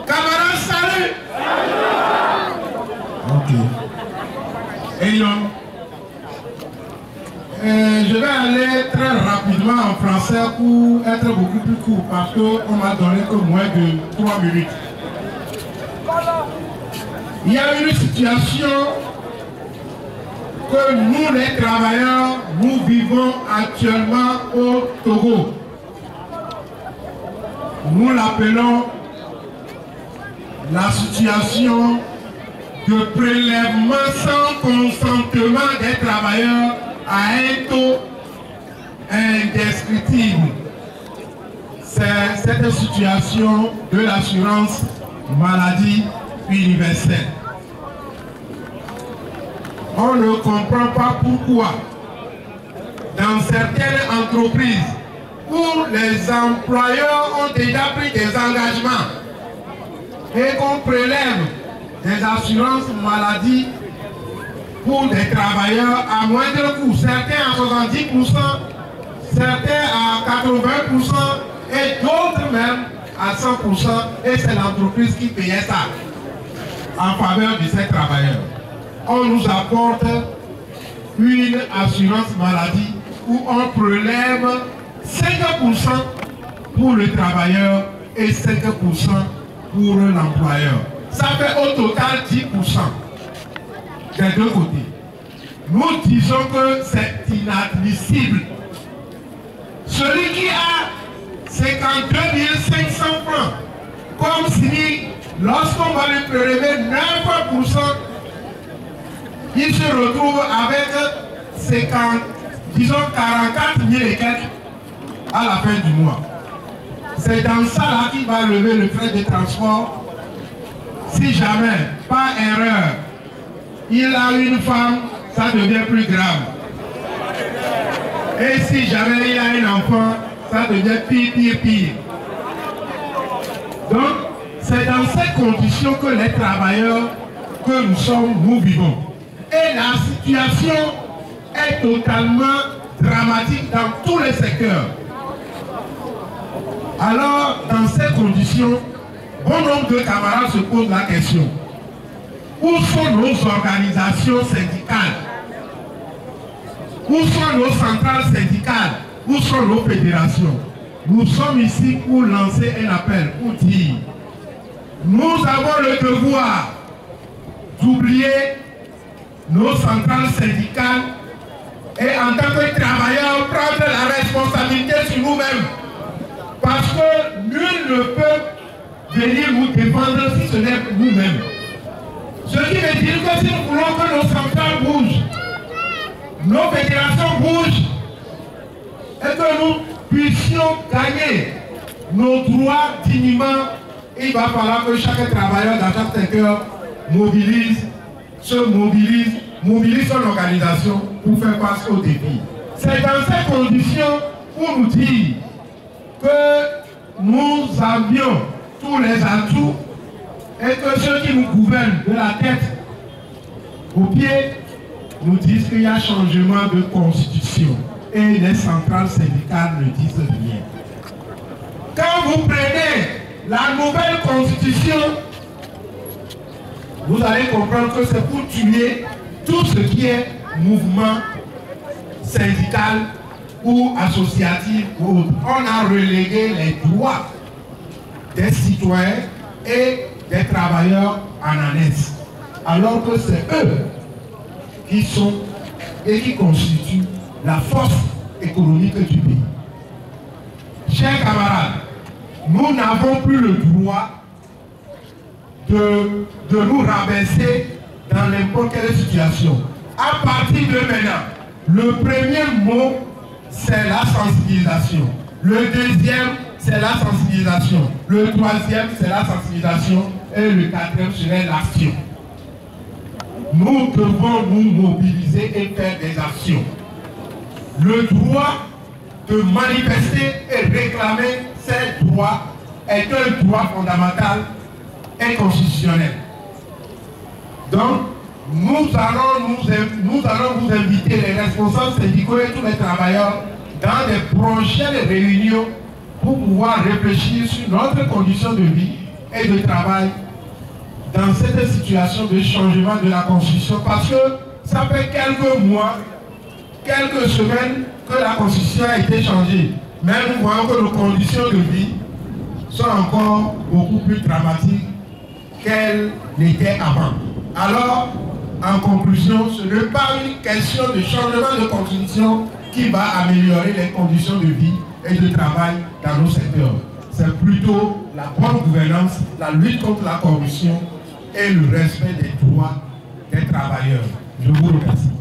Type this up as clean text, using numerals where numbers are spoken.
Camarades, salut. Ok. Et je vais aller très rapidement en français pour être beaucoup plus court parce qu'on m'a donné que moins de 3 minutes. Il y a une situation que nous les travailleurs, nous vivons actuellement au Togo. Nous l'appelons la situation de prélèvement sans consentement des travailleurs à un taux indescriptible. C'est cette situation de l'assurance maladie universelle. On ne comprend pas pourquoi dans certaines entreprises où les employeurs ont déjà pris des engagements et qu'on prélève des assurances maladie pour des travailleurs à moindre coût, certains à 70%, certains à 80% et d'autres même à 100%, et c'est l'entreprise qui payait ça en faveur de ces travailleurs. On nous apporte une assurance maladie où on prélève 5% pour le travailleur et 5% pour l'employeur. Ça fait au total 10% des deux côtés. Nous disons que c'est inadmissible. Celui qui a 52 500 francs, comme si lorsqu'on va lui prélever 9%, il se retrouve avec 44 000 et quelques à la fin du mois. C'est dans ça là qu'il va lever le frais de transport. Si jamais, par erreur, il a une femme, ça devient plus grave. Et si jamais il a un enfant, ça devient pire. Donc, c'est dans ces conditions que les travailleurs que nous vivons. Et la situation est totalement dramatique dans tous les secteurs. Alors, dans ces conditions, bon nombre de camarades se posent la question. Où sont nos organisations syndicales? Où sont nos centrales syndicales? Où sont nos fédérations? Nous sommes ici pour lancer un appel, pour dire, nous avons le devoir d'oublier nos centrales syndicales et en tant que travailleurs prendre la responsabilité sur nous-mêmes. Parce que nul ne peut venir nous défendre si ce n'est nous-mêmes. Ce qui veut dire que si nous voulons que nos centrales bougent, nos fédérations bougent, et que nous puissions gagner nos droits dignement, il va falloir que chaque travailleur dans chaque secteur mobilise son organisation pour faire face aux défis. C'est dans ces conditions pour nous dire que nous avions tous les atouts et que ceux qui nous gouvernent de la tête aux pieds nous disent qu'il y a changement de constitution et les centrales syndicales ne disent rien. Quand vous prenez la nouvelle constitution, vous allez comprendre que c'est pour tuer tout ce qui est mouvement syndical ou associatif ou autre. On a relégué les droits des citoyens et des travailleurs en annexe. Alors que c'est eux qui sont et qui constituent la force économique du pays. Chers camarades, nous n'avons plus le droit de nous rabaisser dans n'importe quelle situation. À partir de maintenant, le premier mot, c'est la sensibilisation. Le deuxième, c'est la sensibilisation. Le troisième, c'est la sensibilisation. Et le quatrième serait l'action. Nous devons nous mobiliser et faire des actions. Le droit de manifester et réclamer ces droits est un droit fondamental et constitutionnel. Donc, nous allons vous inviter, les responsables syndicaux et tous les travailleurs, dans des prochaines réunions pour pouvoir réfléchir sur notre condition de vie et de travail dans cette situation de changement de la Constitution, parce que ça fait quelques mois, quelques semaines que la Constitution a été changée. Mais nous voyons que nos conditions de vie sont encore beaucoup plus dramatiques qu'elles n'étaient avant. Alors, en conclusion, ce n'est pas une question de changement de Constitution qui va améliorer les conditions de vie et de travail dans nos secteurs. C'est plutôt la bonne gouvernance, la lutte contre la corruption et le respect des droits des travailleurs. Je vous remercie.